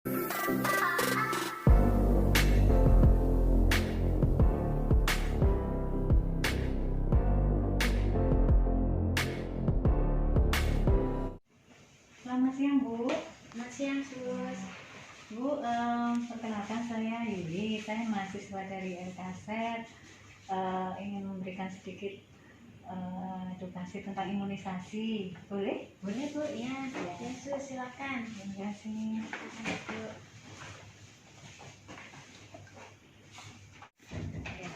Selamat siang, Bu. Selamat siang, Sus. Bu, perkenalkan saya Yuli. Saya mahasiswa dari LKSET. Ingin memberikan sedikit edukasi tentang imunisasi. Boleh? Boleh, Bu? Ya, ya, Sus, silakan. Terima kasih. Bu. Ya.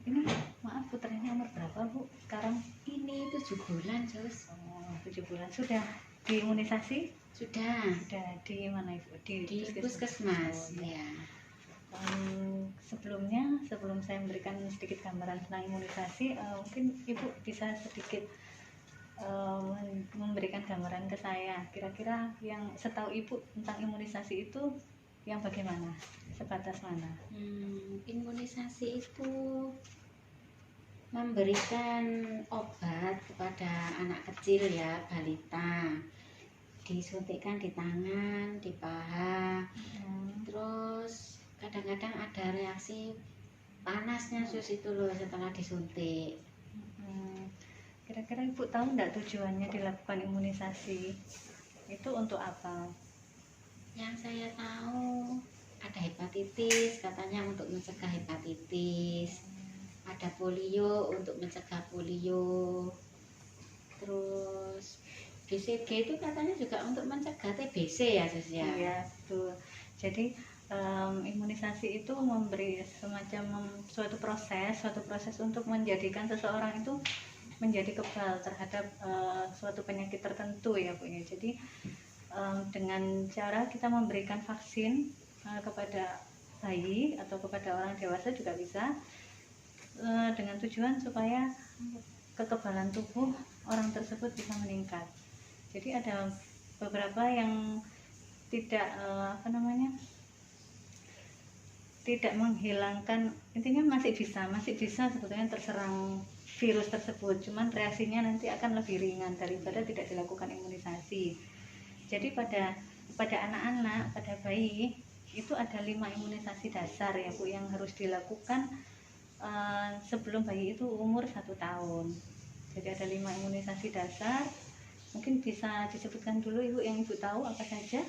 Ini maaf, putranya umur berapa, Bu? Sekarang Ini 7 bulan, Sus. 7 bulan. Sudah diimunisasi? Sudah. Sudah di mana, Ibu? Di puskesmas. Oh, Ya. Sebelum saya memberikan sedikit gambaran tentang imunisasi, mungkin Ibu bisa sedikit memberikan gambaran ke saya. Kira-kira yang setahu Ibu tentang imunisasi itu yang bagaimana? Sebatas mana? Imunisasi itu memberikan obat kepada anak kecil ya, balita. Disuntikkan di tangan, di paha. Terus kadang-kadang ada reaksi panasnya, Sus, itu loh setelah disuntik. Kira-kira Ibu tahu nggak tujuannya dilakukan imunisasi itu untuk apa? Yang saya tahu ada hepatitis, katanya untuk mencegah hepatitis. Ada polio untuk mencegah polio. Terus BCG itu katanya juga untuk mencegah TBC ya, Sus ya. Iya, betul. Jadi imunisasi itu memberi semacam suatu proses untuk menjadikan seseorang itu menjadi kebal terhadap suatu penyakit tertentu ya, Bu ya. Jadi dengan cara kita memberikan vaksin kepada bayi atau kepada orang dewasa juga bisa, dengan tujuan supaya kekebalan tubuh orang tersebut bisa meningkat. Jadi ada beberapa yang tidak tidak menghilangkan, intinya masih bisa sebetulnya terserang virus tersebut, cuman reaksinya nanti akan lebih ringan daripada tidak dilakukan imunisasi. Jadi pada anak-anak, pada bayi itu ada 5 imunisasi dasar ya, Bu, yang harus dilakukan sebelum bayi itu umur 1 tahun. Jadi ada 5 imunisasi dasar. Mungkin bisa disebutkan dulu, Ibu, yang Ibu tahu apa saja?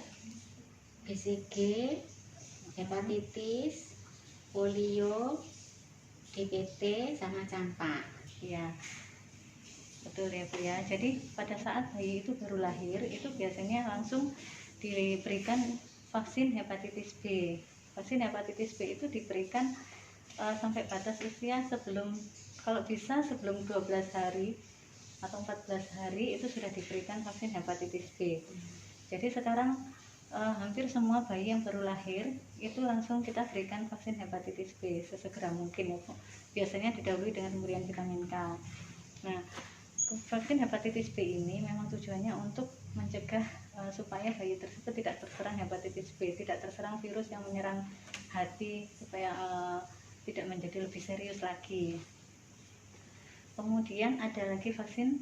BCG, hepatitis, polio, DPT, sama campak. Ya, betul ya, Bu ya. Jadi pada saat bayi itu baru lahir, itu biasanya langsung diberikan vaksin hepatitis B. Vaksin hepatitis B itu diberikan sampai batas usia kalau bisa sebelum 12 hari atau 14 hari itu sudah diberikan vaksin hepatitis B. Jadi sekarang hampir semua bayi yang baru lahir itu langsung kita berikan vaksin hepatitis B sesegera mungkin ya, Bu. Biasanya didahului dengan pemberian vitamin K. Nah, vaksin hepatitis B ini memang tujuannya untuk mencegah supaya bayi tersebut tidak terserang hepatitis B, tidak terserang virus yang menyerang hati, supaya tidak menjadi lebih serius lagi. Kemudian ada lagi vaksin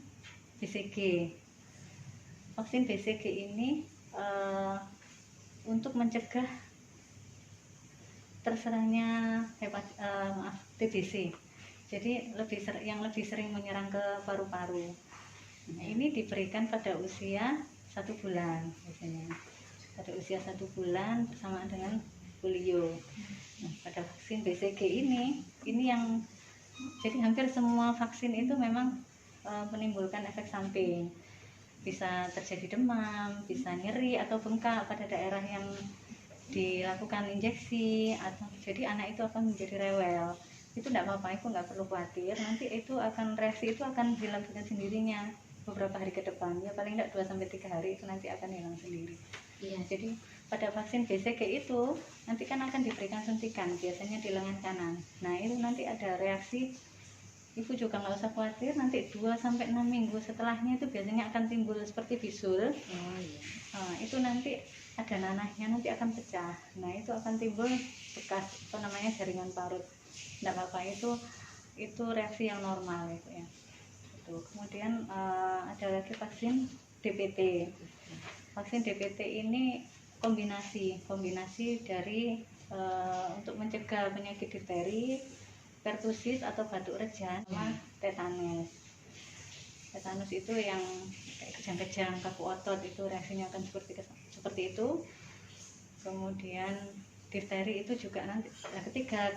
BCG. Vaksin BCG ini untuk mencegah terserangnya TBC. Jadi yang lebih sering menyerang ke paru-paru. Nah, ini diberikan pada usia 1 bulan biasanya. Pada usia 1 bulan bersamaan dengan polio. Nah, pada vaksin BCG ini yang jadi hampir semua vaksin itu memang menimbulkan efek samping. Bisa terjadi demam, bisa nyeri atau bengkak pada daerah yang dilakukan injeksi, atau jadi anak itu akan menjadi rewel. Itu tidak apa-apa, Ibu nggak perlu khawatir. Nanti reaksi itu akan hilang dengan sendirinya beberapa hari ke depan. Ya paling tidak 2-3 hari itu nanti akan hilang sendiri. Iya. Jadi pada vaksin BCG itu nanti kan akan diberikan suntikan, biasanya di lengan kanan. Nah itu nanti ada reaksi, Ibu juga nggak usah khawatir, nanti 2-6 minggu setelahnya itu biasanya akan timbul seperti bisul. Nah, itu nanti ada nanahnya, nanti akan pecah. Nah itu akan timbul bekas jaringan parut. Tidak apa-apa, itu reaksi yang normal gitu ya. Kemudian ada lagi vaksin DPT. vaksin DPT ini kombinasi dari untuk mencegah penyakit difteri, pertusis atau batuk rejan, sama tetanus. Tetanus itu yang kayak kejang-kejang kaku otot, itu reaksinya akan seperti itu. Kemudian difteri itu juga nanti ketiga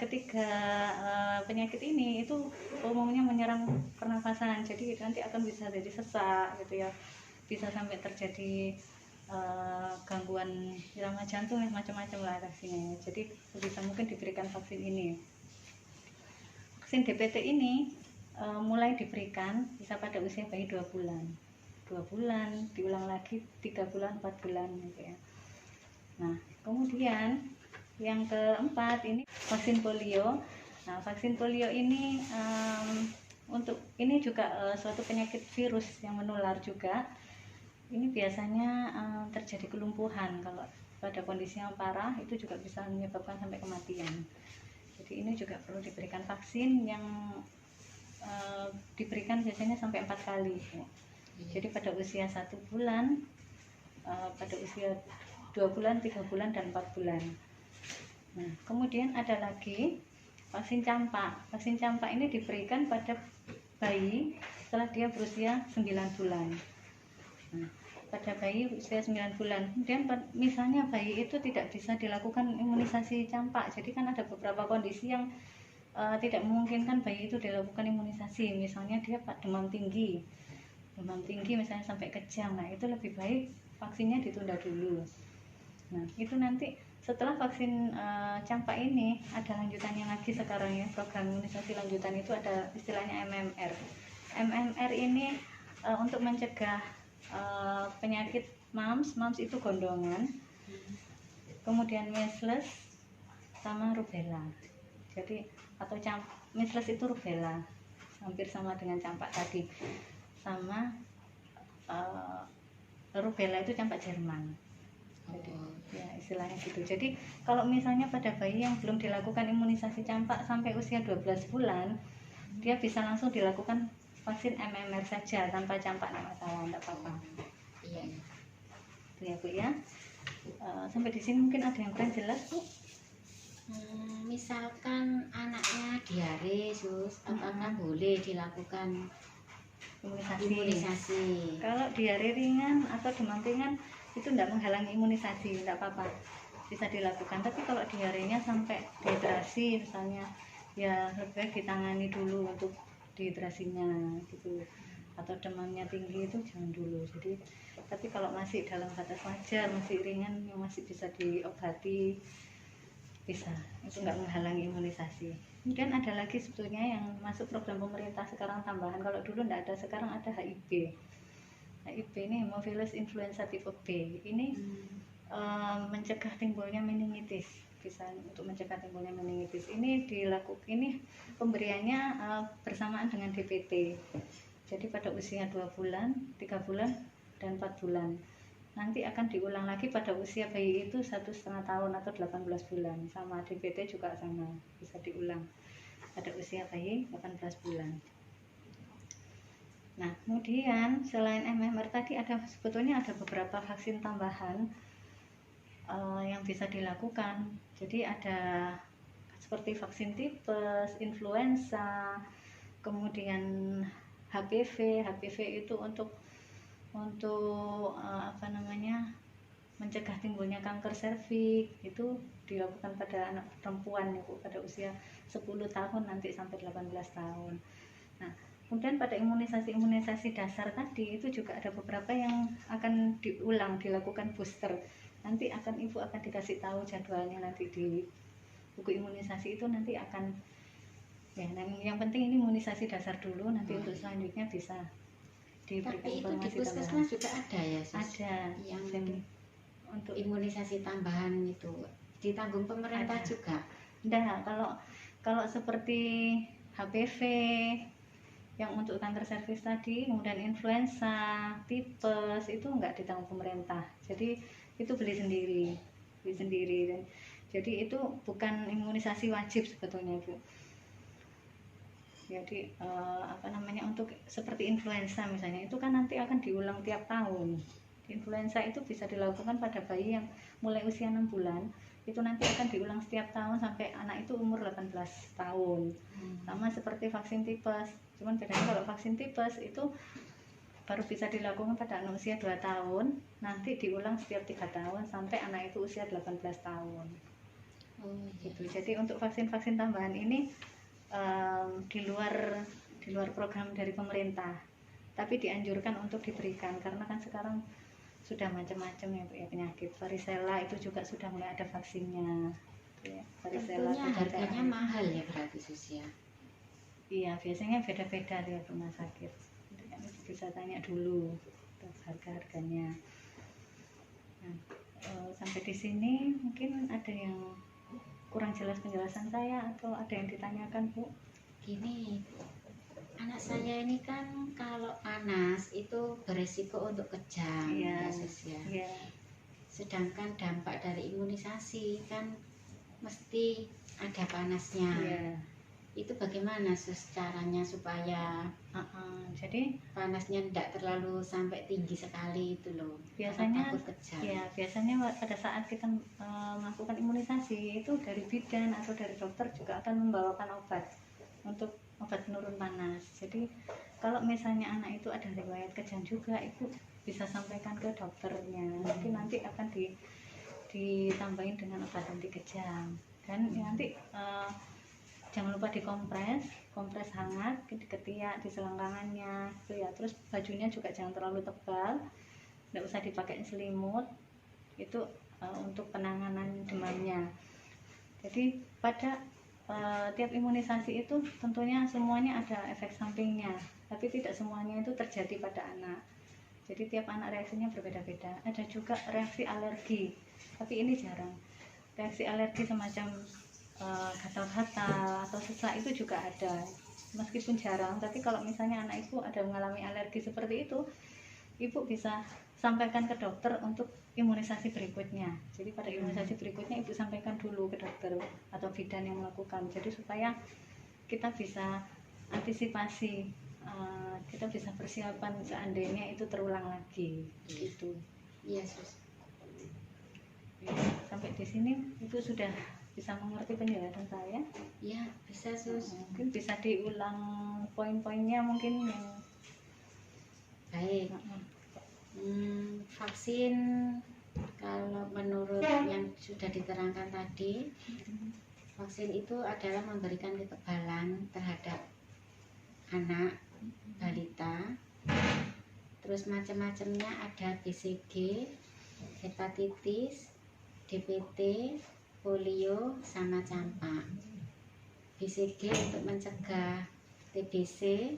penyakit ini itu umumnya menyerang pernafasan, jadi nanti akan bisa jadi sesak gitu ya, bisa sampai terjadi gangguan irama jantung, macam-macam lah reaksinya. Jadi bisa mungkin diberikan vaksin ini. Vaksin DPT ini mulai diberikan bisa pada usia bayi 2 bulan, diulang lagi 3 bulan, 4 bulan gitu ya. Nah, kemudian yang keempat ini vaksin polio. Nah, vaksin polio ini untuk ini juga suatu penyakit virus yang menular juga. Ini biasanya terjadi kelumpuhan, kalau pada kondisi yang parah itu juga bisa menyebabkan sampai kematian. Jadi ini juga perlu diberikan vaksin yang diberikan biasanya sampai 4 kali. Jadi pada usia 1 bulan, pada usia 2 bulan, 3 bulan, dan 4 bulan. Nah, kemudian ada lagi vaksin campak. Vaksin campak ini diberikan pada bayi setelah dia berusia 9 bulan. Nah, pada bayi usia 9 bulan. Kemudian misalnya bayi itu tidak bisa dilakukan imunisasi campak. Jadi kan ada beberapa kondisi yang tidak memungkinkan bayi itu dilakukan imunisasi. Misalnya dia demam tinggi misalnya sampai kejang. Nah, itu lebih baik vaksinnya ditunda dulu. Nah, itu nanti setelah vaksin campak ini ada lanjutannya lagi sekarang ya, program imunisasi lanjutan itu ada istilahnya MMR. MMR ini untuk mencegah penyakit mumps itu gondongan, kemudian measles sama rubella. Jadi atau measles itu rubella, hampir sama dengan campak tadi, sama rubella itu campak Jerman. Jadi ya istilahnya gitu. Jadi kalau misalnya pada bayi yang belum dilakukan imunisasi campak sampai usia 12 bulan, dia bisa langsung dilakukan vaksin MMR saja tanpa campak, enggak masalah, enggak apa-apa. Iya. Itu ya Bu ya. Sampai di sini mungkin ada yang kurang jelas Bu? Misalkan anaknya diare, Sus, apakah boleh dilakukan imunisasi? Kalau diare ringan atau demam ringan itu tidak menghalangi imunisasi, tidak apa-apa, bisa dilakukan. Tapi kalau diarenya sampai dehidrasi misalnya, ya lebih baik ditangani dulu untuk dehidrasinya gitu, atau demamnya tinggi itu jangan dulu. Jadi tapi kalau masih dalam batas wajar, masih ringan, yang masih bisa diobati, bisa, itu nggak menghalangi imunisasi. Kemudian ada lagi sebetulnya yang masuk program pemerintah sekarang tambahan, kalau dulu nggak ada, sekarang ada HIV. HIV ini hemophilus influenza tipe B. Ini mencegah timbulnya meningitis, bisa untuk mencegah timbulnya meningitis. Ini pemberiannya bersamaan dengan DPT. Jadi pada usia 2 bulan, 3 bulan, dan 4 bulan. Nanti akan diulang lagi pada usia bayi itu 1,5 tahun atau 18 bulan. Sama DPT juga sama, bisa diulang pada usia bayi 18 bulan. Nah, kemudian selain MMR tadi sebetulnya ada beberapa vaksin tambahan yang bisa dilakukan. Jadi ada seperti vaksin tipes, influenza, kemudian HPV. HPV itu untuk mencegah timbulnya kanker serviks, itu dilakukan pada anak perempuan ya Bu, pada usia 10 tahun nanti sampai 18 tahun. Nah, kemudian pada imunisasi dasar tadi itu juga ada beberapa yang akan dilakukan booster. Nanti ibu akan dikasih tahu jadwalnya nanti di buku imunisasi itu, nanti akan ya. Yang penting ini imunisasi dasar dulu, nanti untuk selanjutnya bisa diberikan tapi itu informasi di puskesmas juga ada ya, Sus? Ada. Yang jadi untuk imunisasi tambahan itu ditanggung pemerintah ada juga? Enggak, kalau seperti HPV yang untuk kanker serviks tadi, kemudian influenza, tipes, itu enggak ditanggung pemerintah. Jadi itu beli sendiri dan jadi itu bukan imunisasi wajib sebetulnya Bu. Jadi untuk seperti influenza misalnya, itu kan nanti akan diulang tiap tahun. influenza itu bisa dilakukan pada bayi yang mulai usia 6 bulan, itu nanti akan diulang setiap tahun sampai anak itu umur 18 tahun. Sama seperti vaksin tipes, cuman bedanya kalau vaksin tipes itu baru bisa dilakukan pada anak usia 2 tahun, nanti diulang setiap 3 tahun sampai anak itu usia 18 tahun. Gitu. Jadi untuk vaksin-vaksin tambahan ini di luar program dari pemerintah, tapi dianjurkan untuk diberikan karena kan sekarang sudah macam-macam ya Bu ya, penyakit varicella itu juga sudah mulai ada vaksinnya ya. Varicella tentunya harganya mahal ya berarti Sus ya. Iya, biasanya beda-beda di rumah sakit. Bisa tanya dulu harga-harganya. Nah, sampai di sini mungkin ada yang kurang jelas penjelasan saya atau ada yang ditanyakan Bu? Gini, anak saya ini kan kalau panas itu beresiko untuk kejang, Iya, ya Sus ya. Iya. Sedangkan dampak dari imunisasi kan mesti ada panasnya. Iya. Itu bagaimana Sus caranya supaya Jadi panasnya tidak terlalu sampai tinggi sekali itu loh. biasanya takut kejang. ya biasanya pada saat kita melakukan imunisasi itu dari bidan atau dari dokter juga akan membawakan obat untuk obat penurun panas. Jadi kalau misalnya anak itu ada riwayat kejang juga, itu bisa sampaikan ke dokternya. Mungkin nanti akan ditambahin dengan obat anti kejang. Dan nanti jangan lupa dikompres, kompres hangat di ketiak, di selangkangannya, gitu ya. Terus bajunya juga jangan terlalu tebal, nggak usah dipakai selimut. Itu untuk penanganan demamnya. Jadi pada tiap imunisasi itu tentunya semuanya ada efek sampingnya, tapi tidak semuanya itu terjadi pada anak. Jadi tiap anak reaksinya berbeda-beda. Ada juga reaksi alergi, tapi ini jarang. Reaksi alergi semacam gatal-gatal atau sesak itu juga ada, meskipun jarang. Tapi kalau misalnya anak ibu ada mengalami alergi seperti itu, ibu bisa sampaikan ke dokter untuk imunisasi berikutnya. Jadi pada imunisasi berikutnya ibu sampaikan dulu ke dokter atau bidan yang melakukan. Jadi supaya kita bisa antisipasi, kita bisa persiapan seandainya itu terulang lagi. Gitu. Iya Sus. Sampai di sini ibu sudah bisa mengerti penjelasan saya? Iya bisa Sus. Mungkin bisa diulang poin-poinnya mungkin yang Baik. Vaksin kalau menurut yang sudah diterangkan tadi, vaksin itu adalah memberikan kekebalan terhadap anak balita. Terus macam-macamnya ada BCG, hepatitis, DPT, polio, sama campak. BCG untuk mencegah TBC,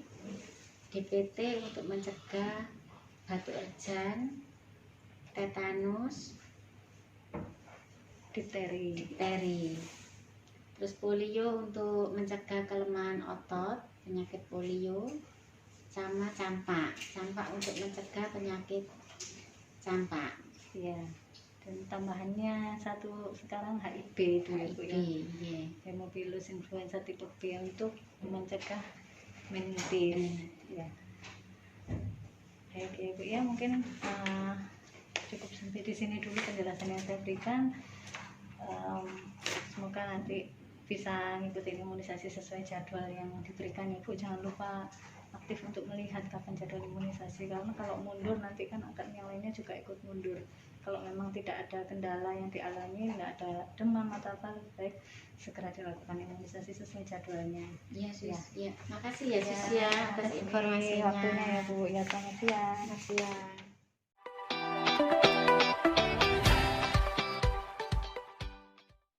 DPT untuk mencegah batu erjan, tetanus, difteri. Terus polio untuk mencegah kelemahan otot, penyakit polio, sama campak. Campak untuk mencegah penyakit campak. ya. Dan tambahannya satu sekarang HIV dulu Bu ya. Yeah. Hemophilus influenza tipe B untuk mencegah meningitis. Ya. Oke Bu ya, mungkin cukup sampai di sini dulu penjelasan yang saya berikan. Semoga nanti bisa ngikutin imunisasi sesuai jadwal yang diberikan ya Bu. Jangan lupa aktif untuk melihat kapan jadwal imunisasi, karena kalau mundur nanti kan akan yang lainnya juga ikut mundur. Kalau memang tidak ada kendala yang dialami, nggak ada demam atau apa, baik segera dilakukan imunisasi sesuai jadwalnya. Iya Sus. Ya. Ya. Makasih ya Sus ya atas Makasih informasinya. waktunya ya Bu. Ya, selamat siang. Selamat siang.